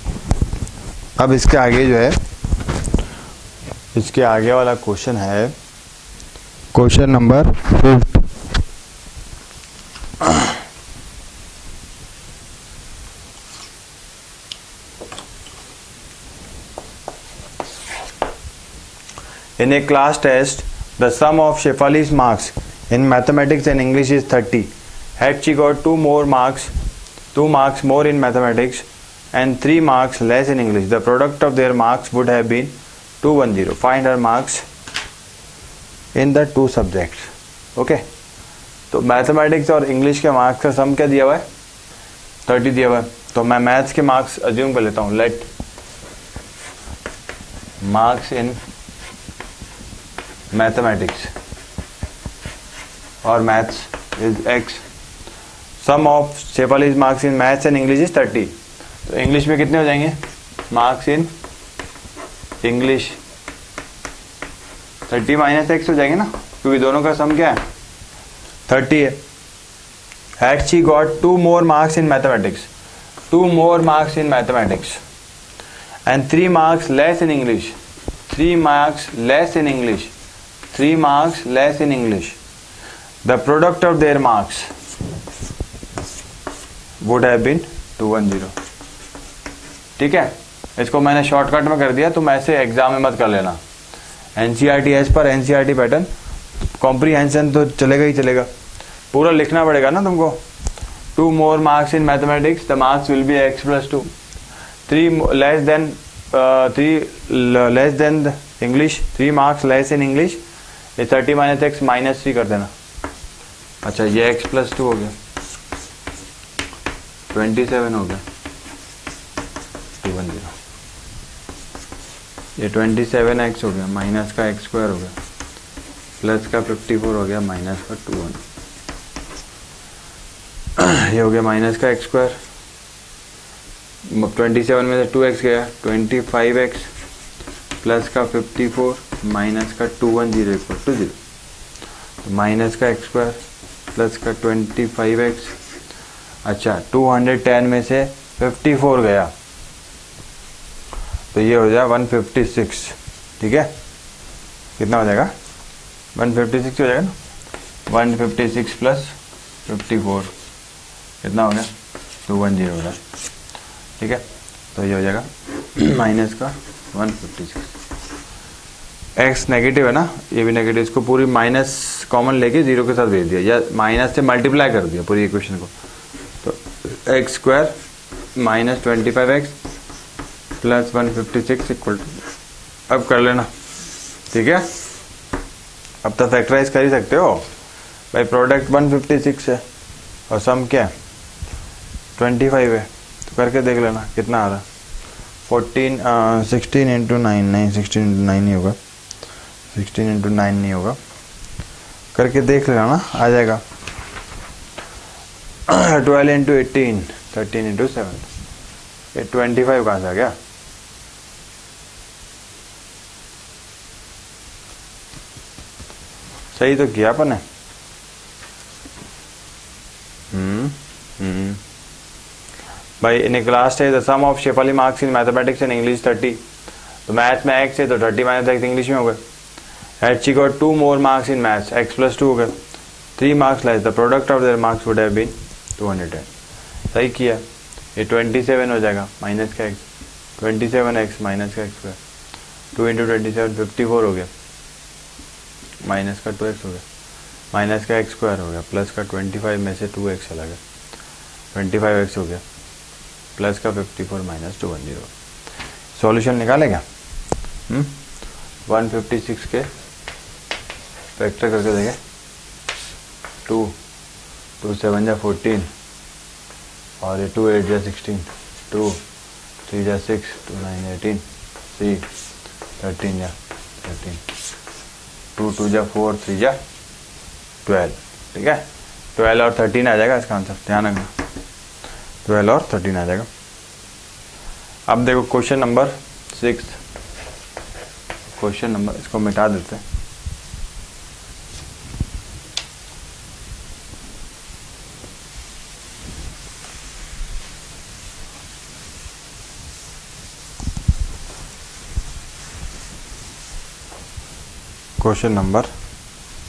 अब इसके आगे जो है, इसके आगे वाला क्वेश्चन है question number 5। In a class test, the sum of Shefali's marks in mathematics and English is 30. Had she got 2 marks more in mathematics and 3 marks less in English, the product of their marks would have been 210. Find her marks in the 2 subjects. Okay, तो mathematics और English के marks का सम क्या दिया हुआ है, 30 दिया हुआ है। तो मैं मैथ्स के मार्क्स अज्यूम कर लेता हूँ। लेट मार्क्स इन मैथमेटिक्स और maths is x, sum of Shefali's marks in maths and English is 30। तो इंग्लिश में कितने हो जाएंगे, marks in English 30 minus x हो जाएंगे ना, क्योंकि दोनों का सम क्या है, 30 है। Had she got 2 more marks in mathematics, 2 more marks in mathematics and 3 marks less in English, 3 marks less in English, 3 marks less in English, the product of their marks would have been 210। ठीक है, इसको मैंने shortcut में कर दिया, तुम ऐसे exam में मत कर लेना। NCERT as per NCERT pattern, comprehension तो चलेगा ही चलेगा, पूरा लिखना पड़ेगा ना तुमको। 2 more marks in mathematics, the marks will be x plus 2, 3 less than English, 3 marks less in English, ये 30 माइनस x माइनस 3 कर देना। अच्छा, ये x प्लस 2 हो गया, 27 हो गया, 210, ये 27x हो गया, माइनस का x स्क्वायर हो गया, प्लस का 54 हो गया, माइनस का 21, ये हो गया माइनस का x स्क्वायर, 27 में से 2x गया, 25x प्लस का 54 माइनस का 210 इक्वल टू 0, माइनस का x स्क्वायर प्लस का 25x। अच्छा, 210 में से 54 गया तो ये हो जाएगा 156, ठीक है। कितना हो जाएगा, 156 हो जाएगा ना, 156 प्लस 54 कितना हो गया, 210 हो गया, ठीक है। तो ये हो जाएगा माइनस का 156। x नेगेटिव है ना, ये भी नेगेटिव, इसको पूरी माइनस कॉमन लेके 0 के साथ भेज दिया, या माइनस से मल्टीप्लाई कर दिया पूरी इक्वेशन को। तो x square minus 25x plus 156 equal to, अब कर लेना, ठीक है। अब तो फैक्टराइज कर ही सकते हो भाई, प्रोडक्ट 156 है और सम क्या है 25 है, तो करके देख लेना कितना आ रहा है। 16 इंटू 9 नहीं, 16 इंटू 9 नहीं होगा, 16 इंटू 9 नहीं होगा, करके देख लेना ना, आ जाएगा। 12 इंटू 18, 13 इंटू 7, ये 25 कहाँ से आ गया। सही तो किया अपन ने। भाई इन क्लास है the sum of Shefali marks in mathematics and English 30, तो मैथ्स में x है तो 30 माइनस x इंग्लिश में हो गए। Had she got 2 more marks in maths, x plus 2 हो गए, 3 marks less, the product of their marks would have been 210। सही किया, ये 27 हो जाएगा माइनस का x, 27x माइनस का एक्स स्क्वायर, 2 इंटू 27 54 हो गया, माइनस का 2x हो गया, माइनस का एक्स स्क्वायर हो गया, प्लस का 25 में से 2x चला गया, 25x हो गया, प्लस का 54 माइनस 210। सॉल्यूशन निकाले क्या? 156 के फैक्टर करके देखें, 2 2 7 जा 14 और ये 2 8 जा 16, 2 3 जा 6, 2 9 18, 3 13 जा 13, 2 2 जा 4, 3 जा 12। ठीक है, 12 और 13 आ जाएगा इसका आंसर, ध्यान रखना, 12 और 13 आ जाएगा। अब देखो क्वेश्चन नंबर 6, क्वेश्चन नंबर, इसको मिटा देते हैं। Question number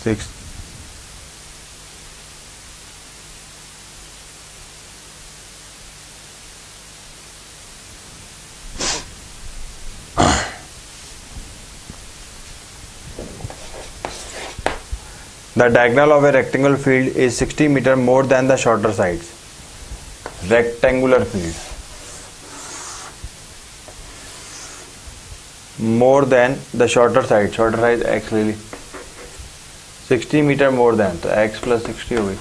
6, The diagonal of a rectangular field is 60 meter more than the shorter sides. Rectangular field more than the shorter side. Shorter side x ले ली, 60 meter more than, तो x plus 60 हो गई।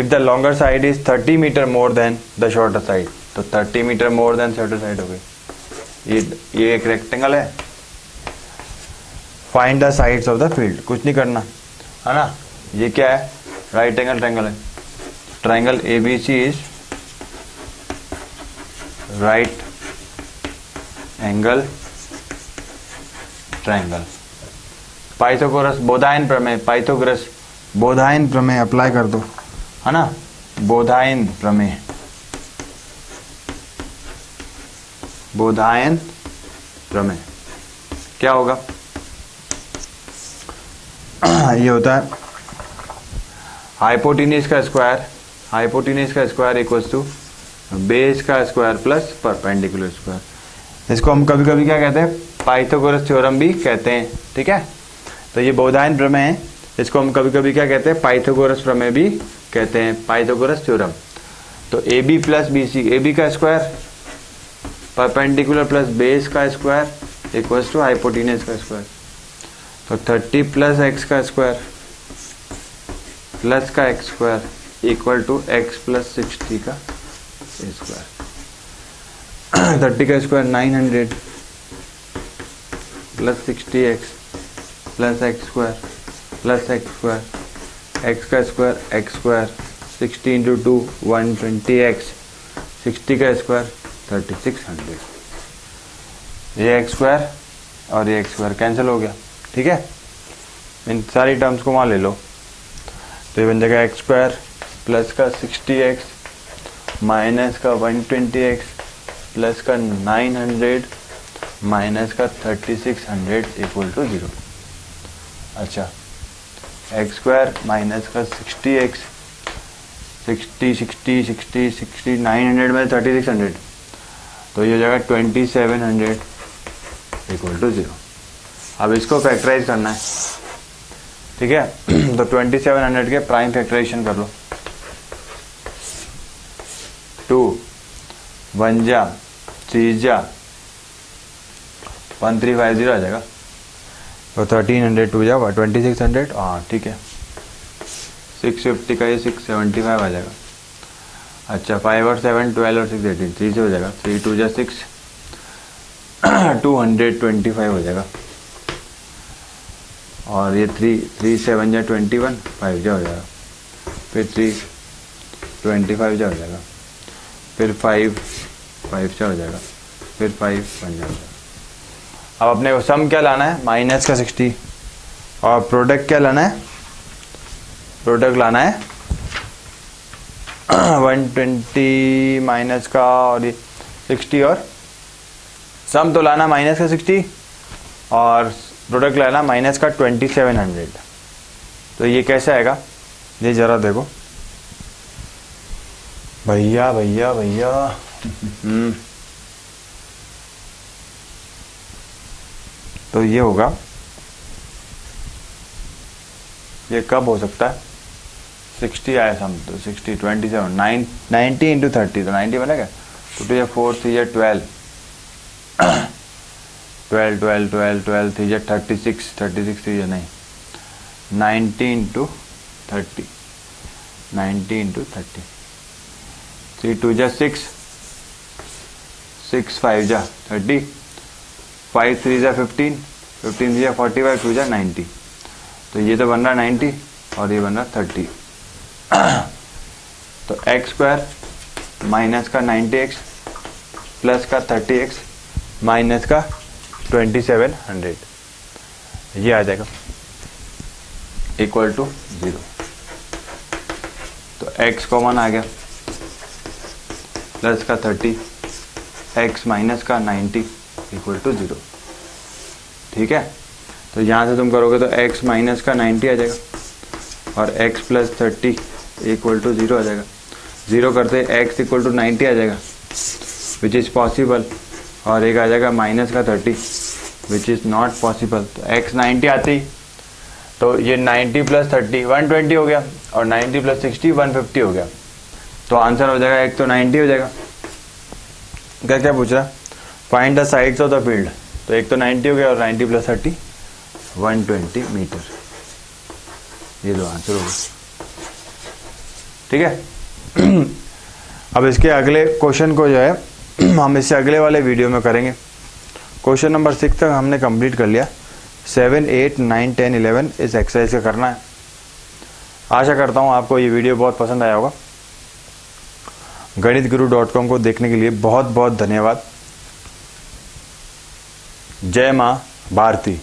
If the longer side is 30 meter more than the shorter side, तो 30 meter more than shorter side हो गई। ये एक rectangle है, find the sides of the field, कुछ नहीं करना है ना। ये क्या है? राइट एंगल ट्रायंगल है, triangle ABC is right angle triangle. Pythagoras Baudhayana प्रमेय, पाइथागोरस बोधायन प्रमेय अप्लाई कर दो, है ना, बोधायन प्रमेय, बोधायन प्रमेय क्या होगा? ये होता है हाइपोटेन्यूज का स्क्वायर, हाइपोटेन्यूज का स्क्वायर इक्वल्स टू बेस का स्क्वायर प्लस परपेंडिकुलर स्क्वायर। इसको हम कभी कभी क्या कहते हैं? पाइथागोरस थ्योरम भी कहते हैं। ठीक है, तो ये बोधायन प्रमेय है, इसको हम कभी कभी क्या कहते हैं? पाइथागोरस प्रमेय भी कहते हैं, पाइथागोरस थ्योरम। तो AB प्लस BC, AB का स्क्वायर परपेंडिकुलर प्लस बेस का स्क्वायर इक्वल्स टू हाइपोटेन्यूज का स्क्वायर। तो 30 प्लस एक्स का स्क्वायर प्लस का x square equal to x plus 60 का स्क्वायर। 30 का square 900 plus 60x plus x square plus x square, x का square x square, 60 into 2 120x, 60 का square 3600। ये x square और ये एक्स स्क्वायर कैंसिल हो गया। ठीक है, इन सारी टर्म्स को वहाँ ले लो, तो ये बन जाएगा एक्स स्क्वायर प्लस का 60x माइनस का 120x प्लस का 900 माइनस का 3600 इक्वल टू 0। अच्छा, एक्स स्क्वायर माइनस का 60x, 60 60 60 60 900 में 3600, तो ये हो जाएगा 2700 इक्वल टू 0। अब इसको फैक्टराइज करना है। ठीक है, तो 2700 के प्राइम फैक्टराइजेशन कर लो, 2 1 जा 3 जा 1350 आ जाएगा, तो 1300 2 जा 2600। हाँ ठीक है, 650 का ये 675 आ जाएगा। अच्छा, 5 और 7 12 और 6 18, 3 से हो जाएगा, 3 2 जा 6 225 हो जाएगा। और ये 3 7 जा 21, 5 जा हो जाएगा, फिर 3 25 जा हो जाएगा, फिर 5 5 जा हो जाएगा, फिर 5 1 जा हो जाएगा। अब अपने को सम क्या लाना है? माइनस का 60, और प्रोडक्ट क्या लाना है? प्रोडक्ट लाना है 120 माइनस का और ये 60, और सम तो लाना माइनस का 60 और प्रोडक्ट लाना माइनस का 2700। तो ये कैसे आएगा? ये जरा देखो भैया भैया भैया, तो ये होगा, ये कब हो सकता है, 60 आया सम, तो 60 27 90 इंटू 30, तो 90 बनेगा। तो 2 या 4 3 या 12 12 12 12 12 3 या 36 36 3 या नहीं 90 इंटू 30 90 इंटू 30 3 2 जा 6 6 5 जा 30 5 3 जा 15 15 3 जा 45 2 जा 90। तो ये तो बन रहा 90 और ये बन रहा 30। तो एक्स स्क्वायर माइनस का 90x प्लस का 30x माइनस का 2700 ये आ जाएगा इक्वल टू 0। तो x कॉमन आ गया, प्लस का 30 x माइनस का 90 इक्वल टू 0। ठीक है, तो यहाँ से तुम करोगे तो x माइनस का 90 आ जाएगा और x प्लस 30 इक्वल टू 0 आ जाएगा। 0 करते x इक्वल टू 90 आ जाएगा विच इज़ पॉसिबल, और एक आ जाएगा माइनस का 30 विच इज़ नॉट पॉसिबल। तो x 90 आती, तो ये 90 प्लस 30 120 हो गया और 90 प्लस 60 150 हो गया। तो आंसर हो जाएगा, एक तो 90 हो जाएगा। क्या क्या पूछ रहा, find the sides of the field. तो एक तो 90 हो गया और 90 प्लस 30 120 मीटर, ये दो आंसर हो गए। ठीक है। अब इसके अगले क्वेश्चन को जो है हम इससे अगले वाले वीडियो में करेंगे। क्वेश्चन नंबर 6 तक हमने कंप्लीट कर लिया। 7 8 9 10 11 इस एक्सरसाइज का करना है। आशा करता हूँ आपको ये वीडियो बहुत पसंद आया होगा। गणितगुरु.com को देखने के लिए बहुत बहुत धन्यवाद। जय माँ भारती।